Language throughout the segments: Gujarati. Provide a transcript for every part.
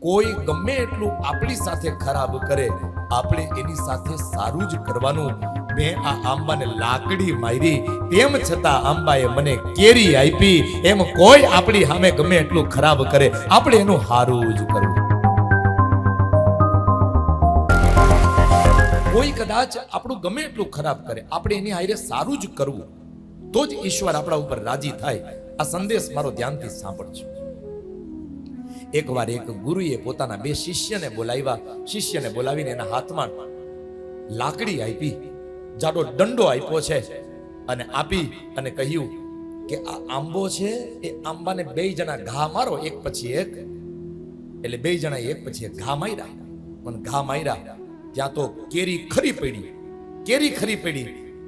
કોઈ ગમે એટલું આપણી સાથે ખરાબ કરે, આપણે એની સાથે સારું જ કરવાનું. મેં આ આંબાને લાકડી મારી, તેમ છતાં આંબાએ મને કેરી આપી. એમ કોઈ આપણી સામે ગમે એટલું ખરાબ કરે, આપણે એનું સારું જ કરવું. કોઈ કદાચ આપણું ગમે એટલું ખરાબ કરે, આપણે એની હારે સારું જ કરવું, તો જ ઈશ્વર આપણા ઉપર રાજી થાય. આ સંદેશ મારો ધ્યાનથી સાંભળજો. એકવાર એક ગુરુએ પોતાના બે શિષ્યને બોલાવ્યા. શિષ્યને બોલાવીને એના હાથમાં લાકડી આપી, જાડો દંડો આપ્યો છે, અને આપી અને કહ્યું કે આ આંબો છે, એ આંબાને બે જણા ઘા મારો, એક પછી એક. એટલે બે જણા એક પછી એક ઘા માર્યા. પણ ઘા માર્યા ત્યાં તો કેરી ખરી પડી. કેરી ખરી પડી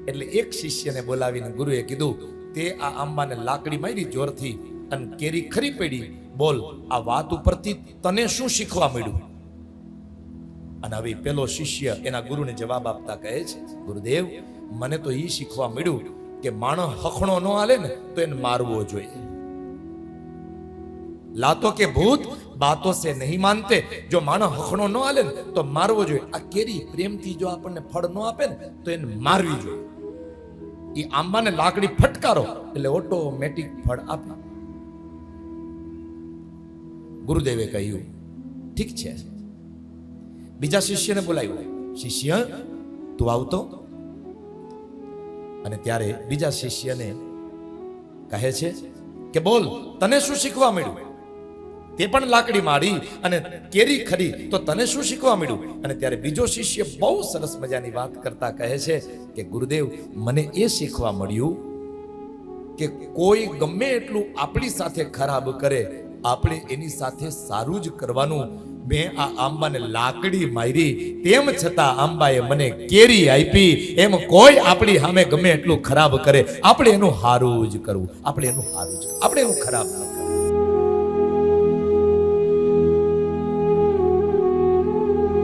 એટલે એક શિષ્યને બોલાવીને ગુરુએ કીધું, તે આ આંબાને લાકડી મારી જોરથી અને કેરી ખરી પડી, બોલ આ વાત ઉપરથી તને શું શીખવા મળ્યું? અને હવે પેલો શિષ્ય એના ગુરુને જવાબ આપતા કહે છે, ગુરુદેવ, મને તો એ શીખવા મળ્યું કે માણસ હખણો ન હાલે ને તો એને મારવો જોઈએ. લાતો કે ભૂત બાતો સે નહીં માનતે. જો માણસ હખણો ન હાલે ને તો મારવો જોઈએ. આ કેરી પ્રેમથી જો આપણને ફળ ન આપે ને તો એને મારવી જોઈએ. એ આંબાને લાકડી ફટકારો એટલે ઓટોમેટિક ફળ આપે. ગુરુદેવે કહ્યું, ઠીક છે. બીજા શિષ્યને બોલાવ્યો. શિષ્ય, તું આવતો. અને ત્યારે બીજા શિષ્યને કહે છે કે બોલ, તને શું શીખવા મળ્યું? તે પણ લાકડી મારી અને કેરી ખરી, તો તને શું શીખવા મળ્યું? અને ત્યારે બીજો શિષ્ય બહુ સરસ મજાની વાત કરતા કહે છે કે ગુરુદેવ, મને એ શીખવા મળ્યું કે કોઈ ગમે એટલું આપણી સાથે ખરાબ કરે, આપણે એની સાથે સારું જ કરવાનું. મેં આ આંબાને લાકડી મારી, તેમ છતાં આંબાએ મને કેરી આપી. એમ કોઈ આપણી સામે ગમે એટલું ખરાબ કરે, આપણે એનું સારું જ કરવું. આપણે એનું સારું જ, આપણે એનું ખરાબ ન કરવું.